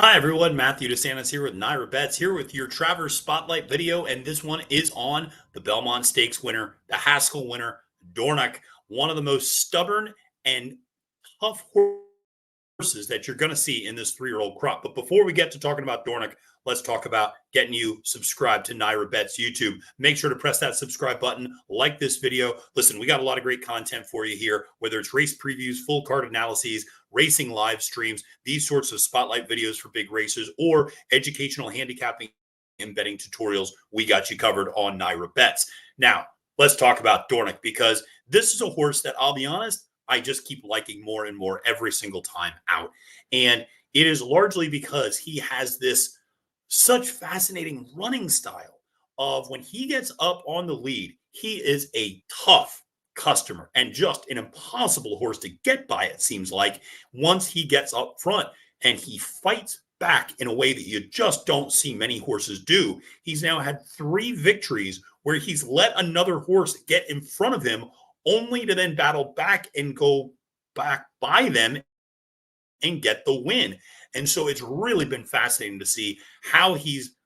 Hi everyone, Matthew DeSantis here with NYRA Bets, here with your Travers Spotlight video, and this one is on the Belmont Stakes winner, the Haskell winner, Dornoch, one of the most stubborn and tough horses that you're going to see in this three-year-old crop. But before we get to talking about Dornoch, let's talk about getting you subscribed to NYRA Bets YouTube. Make sure to press that subscribe button, like this video. Listen, we got a lot of great content for you here, whether it's race previews, full card analyses, racing live streams, these sorts of spotlight videos for big races, or educational handicapping and betting tutorials. We got you covered on NYRA Bets. Now, let's talk about Dornoch, because this is a horse that, I'll be honest, I just keep liking more and more every single time out. And it is largely because he has this such fascinating running style of when he gets up on the lead, he is a tough customer and just an impossible horse to get by, it seems like, once he gets up front, and he fights back in a way that you just don't see many horses do. He's now had 3 victories where he's let another horse get in front of him only to then battle back and go back by them and get the win. And so it's really been fascinating to see how he's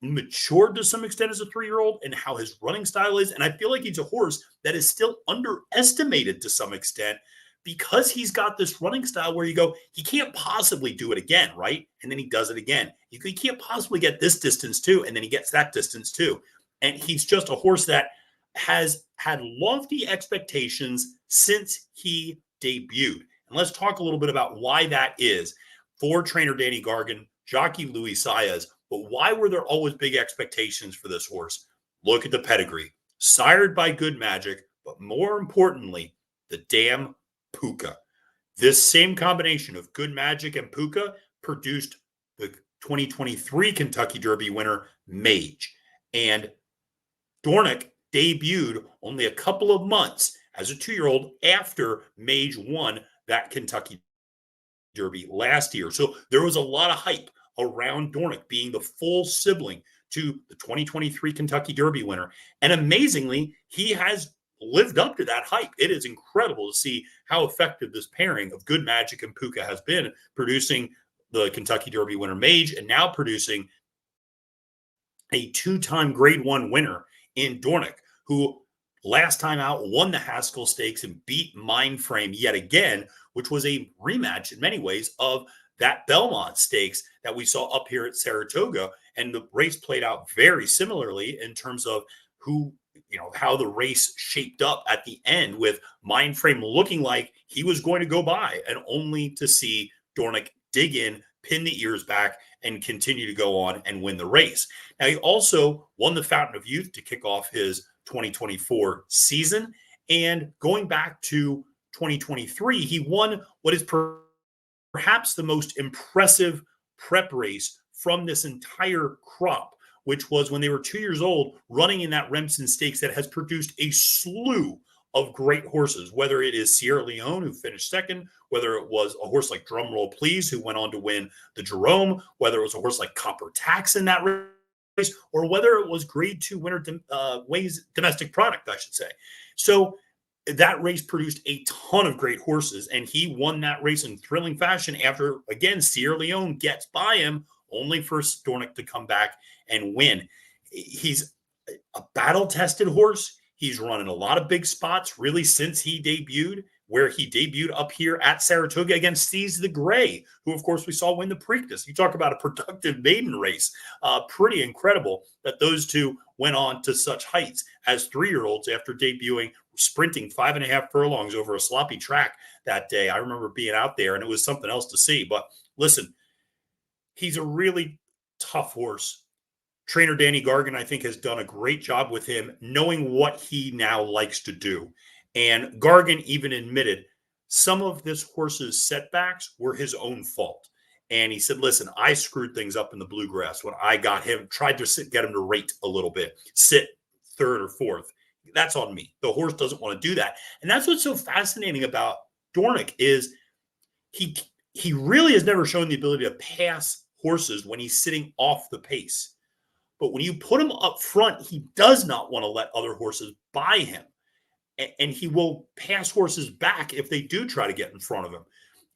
matured to some extent as a 3-year-old and how his running style is. And I feel like he's a horse that is still underestimated to some extent, because he's got this running style where you go, he can't possibly do it again, right? And then he does it again. He can't possibly get this distance too, and then he gets that distance too. And he's just a horse that has had lofty expectations since he debuted. And let's talk a little bit about why that is for trainer Danny Gargan, jockey Luis Saez. But why were there always big expectations for this horse? Look at the pedigree. Sired by Good Magic, but more importantly, the damn Puka. This same combination of Good Magic and Puka produced the 2023 Kentucky Derby winner, Mage. And Dornoch debuted only a couple of months as a 2-year-old after Mage won that Kentucky Derby last year. So there was a lot of hype around Dornoch being the full sibling to the 2023 Kentucky Derby winner. And amazingly, he has lived up to that hype. It is incredible to see how effective this pairing of Good Magic and Puka has been, producing the Kentucky Derby winner Mage, and now producing a 2-time Grade 1 winner in Dornoch, who last time out won the Haskell Stakes and beat Mindframe yet again, which was a rematch in many ways of that Belmont Stakes that we saw up here at Saratoga. And the race played out very similarly in terms of how the race shaped up at the end, with Mindframe looking like he was going to go by, and only to see Dornoch dig in, pin the ears back, and continue to go on and win the race. Now, he also won the Fountain of Youth to kick off his 2024 season. And going back to 2023, he won what is perhaps the most impressive prep race from this entire crop, which was when they were 2 years old, running in that Remsen Stakes that has produced a slew of great horses, whether it is Sierra Leone, who finished second, whether it was a horse like Drumroll Please, who went on to win the Jerome, whether it was a horse like Copper Tax in that race, or whether it was Grade 2 winner Ways Domestic Product, I should say. So that race produced a ton of great horses, and he won that race in thrilling fashion after, again, Sierra Leone gets by him, only for Dornoch to come back and win. He's a battle-tested horse. He's run in a lot of big spots, really, since he debuted, where he debuted up here at Saratoga against Seize the Gray, who, of course, we saw win the Preakness. You talk about a productive maiden race. Pretty incredible that those two went on to such heights as 3-year-olds after debuting, sprinting 5.5 furlongs over a sloppy track that day. I remember being out there, and it was something else to see. But listen, he's a really tough horse. Trainer Danny Gargan, I think, has done a great job with him, knowing what he now likes to do. And Gargan even admitted some of this horse's setbacks were his own fault. And he said, listen, I screwed things up in the Bluegrass when I got him, tried to get him to rate a little bit, sit 3rd or 4th. That's on me. The horse doesn't want to do that. And that's what's so fascinating about Dornoch is he really has never shown the ability to pass horses when he's sitting off the pace. But when you put him up front, he does not want to let other horses by him. And he will pass horses back if they do try to get in front of him.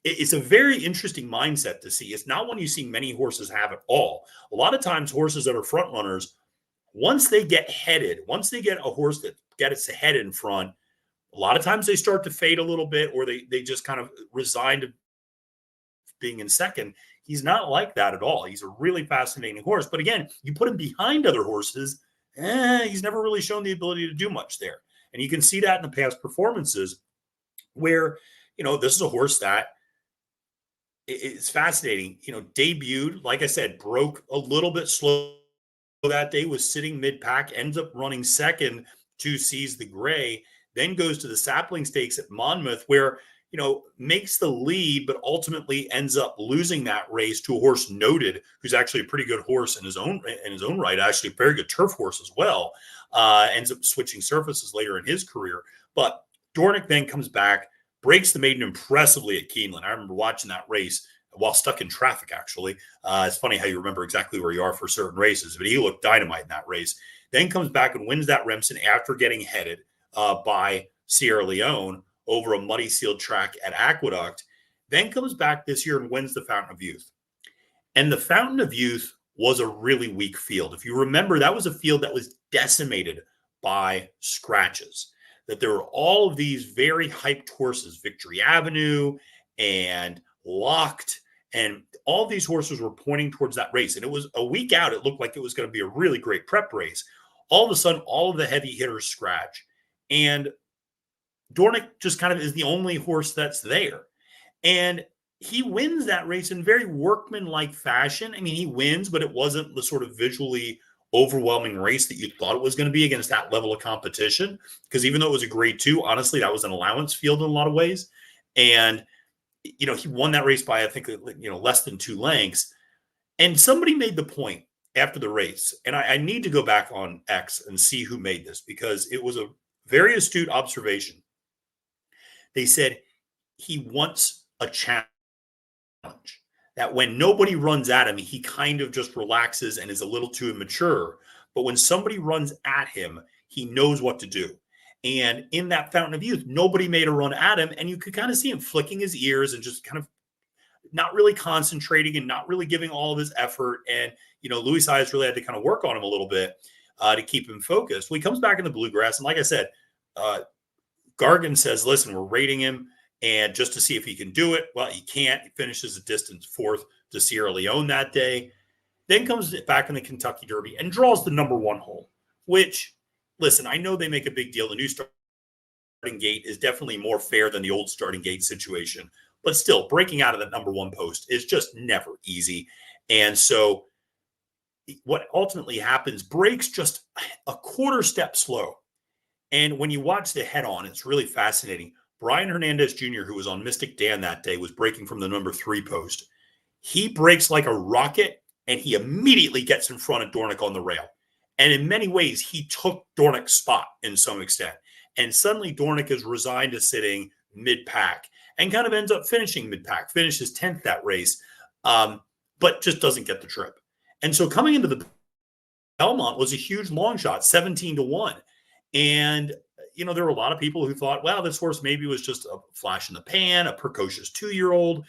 it's a very interesting mindset to see. It's not one you see many horses have at all. A lot of times, horses that are front runners, once they get headed, once they get a horse that gets ahead in front, a lot of times they start to fade a little bit, or they just kind of resign to being in second. He's not like that at all. He's a really fascinating horse. But again, you put him behind other horses, he's never really shown the ability to do much there. And you can see that in the past performances where, this is a horse that it's fascinating, debuted, like I said, broke a little bit slow that day, was sitting mid-pack, ends up running second to Seize the Gray, then goes to the Sapling Stakes at Monmouth, where, makes the lead, but ultimately ends up losing that race to a horse Noted, who's actually a pretty good horse in his own right, actually a very good turf horse as well. Ends up switching surfaces later in his career. But Dornoch then comes back, breaks the maiden impressively at Keeneland. I remember watching that race while stuck in traffic, actually. It's funny how you remember exactly where you are for certain races, but he looked dynamite in that race. Then comes back and wins that Remsen after getting headed by Sierra Leone over a muddy sealed track at Aqueduct. Then comes back this year and wins the Fountain of Youth. And the Fountain of Youth was a really weak field. If you remember, that was a field that was decimated by scratches. That there were all of these very hyped horses, Victory Avenue and Locked, and all these horses were pointing towards that race. And it was a week out. It looked like it was going to be a really great prep race. All of a sudden, all of the heavy hitters scratch. And Dornoch just kind of is the only horse that's there. And he wins that race in very workmanlike fashion. I mean, he wins, but it wasn't the sort of visually overwhelming race that you thought it was going to be against that level of competition. Because even though it was a grade 2, honestly, that was an allowance field in a lot of ways. And, he won that race by, I think, less than 2 lengths. And somebody made the point after the race, and I need to go back on X and see who made this, because it was a very astute observation. They said he wants a challenge, that when nobody runs at him, he kind of just relaxes and is a little too immature. But when somebody runs at him, he knows what to do. And in that Fountain of Youth, nobody made a run at him. And you could kind of see him flicking his ears and just kind of not really concentrating and not really giving all of his effort. And, Louis Hayes really had to kind of work on him a little bit to keep him focused. Well, he comes back in the Bluegrass. And like I said, Gargan says, listen, we're rating him, and just to see if he can do it. Well, he can't. He finishes a distance 4th to Sierra Leone that day. Then comes back in the Kentucky Derby and draws the number 1 hole, which, listen, I know they make a big deal. The new starting gate is definitely more fair than the old starting gate situation. But still, breaking out of that number 1 post is just never easy. And so what ultimately happens, breaks just a quarter step slow. And when you watch the head on, it's really fascinating. Brian Hernandez Jr., who was on Mystic Dan that day, was breaking from the number 3 post. He breaks like a rocket, and he immediately gets in front of Dornoch on the rail. And in many ways, he took Dornoch's spot in some extent. And suddenly Dornoch is resigned to sitting mid-pack and kind of ends up finishing mid-pack, finishes 10th that race, but just doesn't get the trip. And so coming into the Belmont was a huge long shot, 17-1. And, there were a lot of people who thought, wow, this horse maybe was just a flash in the pan, a precocious 2-year-old.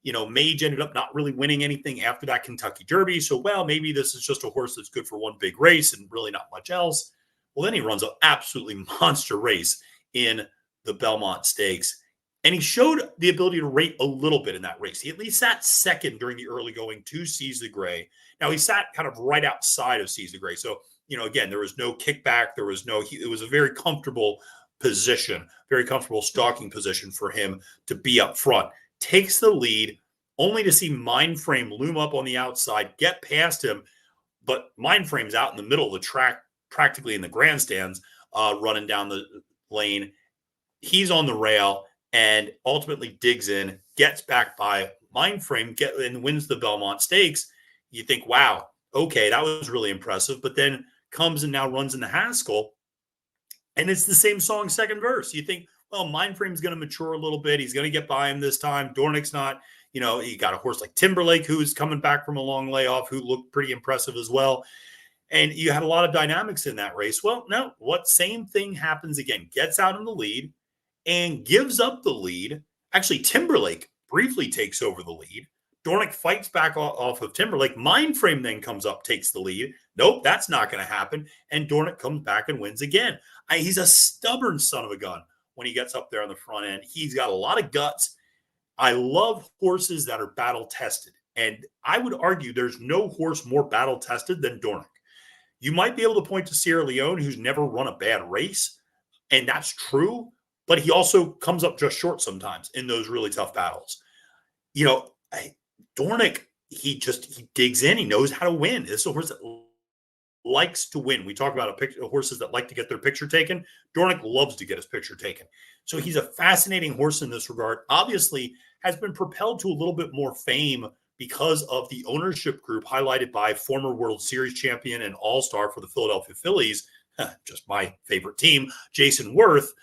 Mage ended up not really winning anything after that Kentucky Derby. So, well, maybe this is just a horse that's good for one big race and really not much else. Well, then he runs an absolutely monster race in the Belmont Stakes. And he showed the ability to rate a little bit in that race. He at least sat second during the early going to Seize the Gray. Now, he sat kind of right outside of Seize the Gray. So, again, there was no kickback. It was a very comfortable position, very comfortable stalking position for him to be up front. Takes the lead, only to see Mindframe loom up on the outside, get past him. But Mindframe's out in the middle of the track, practically in the grandstands, running down the lane. He's on the rail and ultimately digs in, gets back by Mindframe, and wins the Belmont Stakes. You think, wow, okay, that was really impressive. But then comes and now runs in the Haskell, and it's the same song, second verse. You think, well, Mindframe's going to mature a little bit. He's going to get by him this time. Dornoch's not, you got a horse like Timberlake, who's coming back from a long layoff, who looked pretty impressive as well. And you had a lot of dynamics in that race. Well, no, same thing happens again. Gets out in the lead and gives up the lead. Actually, Timberlake briefly takes over the lead. Dornoch fights back off of Timberlake. Mindframe then comes up, takes the lead. Nope, that's not going to happen. And Dornoch comes back and wins again. He's a stubborn son of a gun when he gets up there on the front end. He's got a lot of guts. I love horses that are battle tested. And I would argue there's no horse more battle tested than Dornoch. You might be able to point to Sierra Leone, who's never run a bad race. And that's true. But he also comes up just short sometimes in those really tough battles. Dornoch, he digs in. He knows how to win. This is a horse that likes to win. We talk about horses that like to get their picture taken. Dornoch loves to get his picture taken. So he's a fascinating horse in this regard. Obviously, has been propelled to a little bit more fame because of the ownership group highlighted by former World Series champion and all-star for the Philadelphia Phillies, just my favorite team, Jason Worth,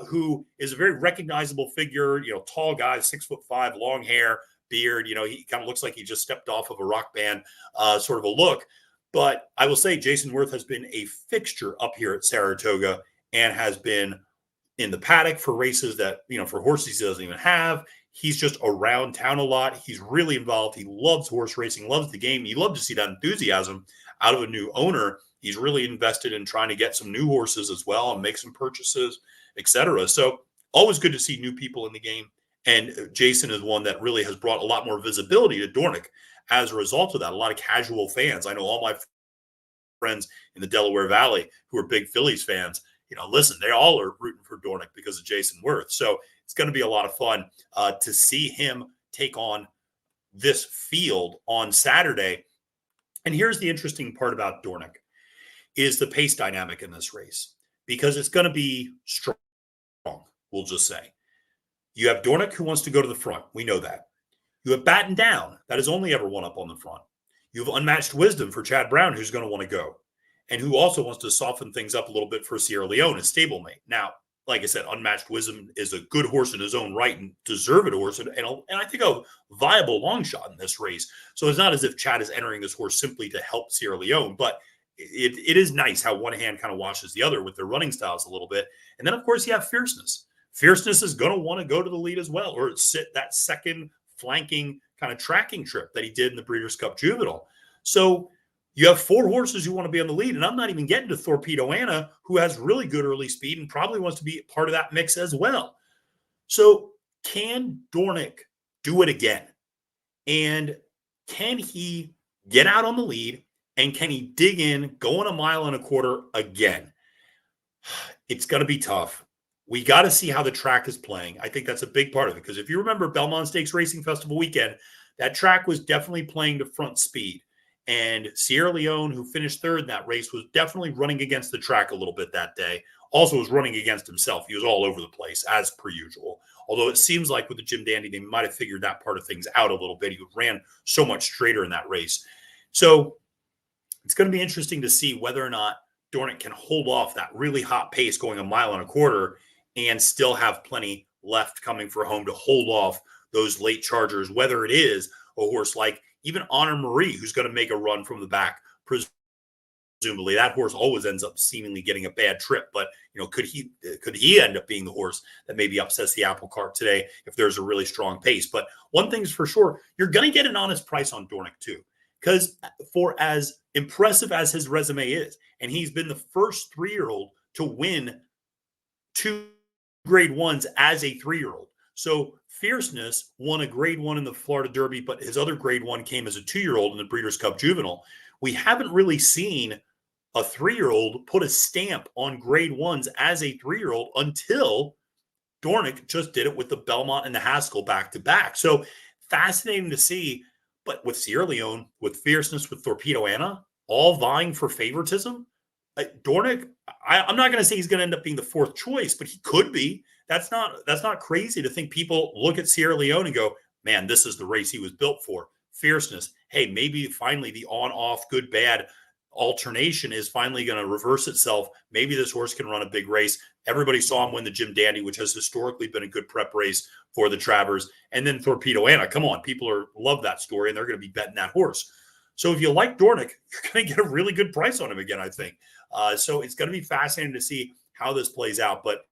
who is a very recognizable figure, tall guy, 6'5", long hair, beard. He kind of looks like he just stepped off of a rock band sort of a look. But I will say Jason Worth has been a fixture up here at Saratoga and has been in the paddock for races that, for horses he doesn't even have. He's just around town a lot. He's really involved. He loves horse racing, loves the game. You love to see that enthusiasm out of a new owner. He's really invested in trying to get some new horses as well and make some purchases, etc. So always good to see new people in the game. And Jason is one that really has brought a lot more visibility to Dornoch as a result of that. A lot of casual fans. I know all my friends in the Delaware Valley who are big Phillies fans. Listen, they all are rooting for Dornoch because of Jason Worth. So it's going to be a lot of fun to see him take on this field on Saturday. And here's the interesting part about Dornoch is the pace dynamic in this race, because it's going to be strong, we'll just say. You have Dornoch who wants to go to the front. We know that. You have Batten Down. That is only ever one up on the front. You have Unmatched Wisdom for Chad Brown, who's going to want to go, and who also wants to soften things up a little bit for Sierra Leone, his stablemate. Now, like I said, Unmatched Wisdom is a good horse in his own right and deserved horse, and I think a viable long shot in this race. So it's not as if Chad is entering this horse simply to help Sierra Leone, but it is nice how one hand kind of washes the other with their running styles a little bit. And then, of course, you have Fierceness. Fierceness is going to want to go to the lead as well, or sit that second flanking kind of tracking trip that he did in the Breeders' Cup Juvenile. So you have four horses who want to be on the lead, and I'm not even getting to Thorpedo Anna, who has really good early speed and probably wants to be part of that mix as well. So can Dornoch do it again? And can he get out on the lead, and can he dig in, going 1.25 miles again? It's going to be tough. We got to see how the track is playing. I think that's a big part of it, because if you remember Belmont Stakes Racing Festival weekend, that track was definitely playing to front speed. And Sierra Leone, who finished third in that race, was definitely running against the track a little bit that day. Also was running against himself. He was all over the place, as per usual. Although it seems like with the Jim Dandy, they might have figured that part of things out a little bit. He ran so much straighter in that race. So it's going to be interesting to see whether or not Dornoch can hold off that really hot pace going 1.25 miles and still have plenty left coming for home to hold off those late chargers, whether it is a horse like even Honor Marie, who's going to make a run from the back, presumably. That horse always ends up seemingly getting a bad trip, but could he end up being the horse that maybe upsets the apple cart today if there's a really strong pace? But one thing's for sure, you're going to get an honest price on Dornoch too, because for as impressive as his resume is, and he's been the first 3-year-old to win 2 grade 1s as a 3-year-old. So Fierceness won a grade 1 in the Florida Derby, but his other grade 1 came as a 2-year-old in the Breeders' Cup Juvenile. We haven't really seen a 3-year-old put a stamp on grade 1s as a 3-year-old until Dornoch just did it with the Belmont and the Haskell back-to-back. So fascinating to see. But with Sierra Leone, with Fierceness, with Thorpedo Anna, all vying for favoritism, Dornoch, I'm not going to say he's going to end up being the 4th choice, but he could be. That's not crazy to think people look at Sierra Leone and go, man, this is the race he was built for. Fierceness. Hey, maybe finally the on-off, good-bad alternation is finally going to reverse itself. Maybe this horse can run a big race. Everybody saw him win the Jim Dandy, which has historically been a good prep race for the Travers. And then Thorpedo Anna. Come on, people love that story, and they're going to be betting that horse. So if you like Dornoch, you're going to get a really good price on him again, I think. So it's going to be fascinating to see how this plays out. But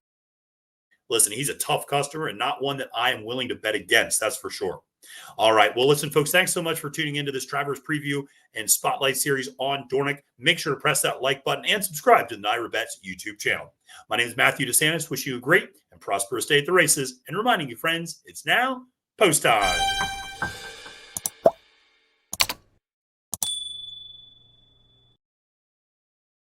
listen, he's a tough customer and not one that I am willing to bet against. That's for sure. All right. Well, listen, folks, thanks so much for tuning into this Travers preview and spotlight series on Dornoch. Make sure to press that like button and subscribe to the NYRA Bets YouTube channel. My name is Matthew DeSantis. Wishing you a great and prosperous day at the races and reminding you, friends, it's now post time.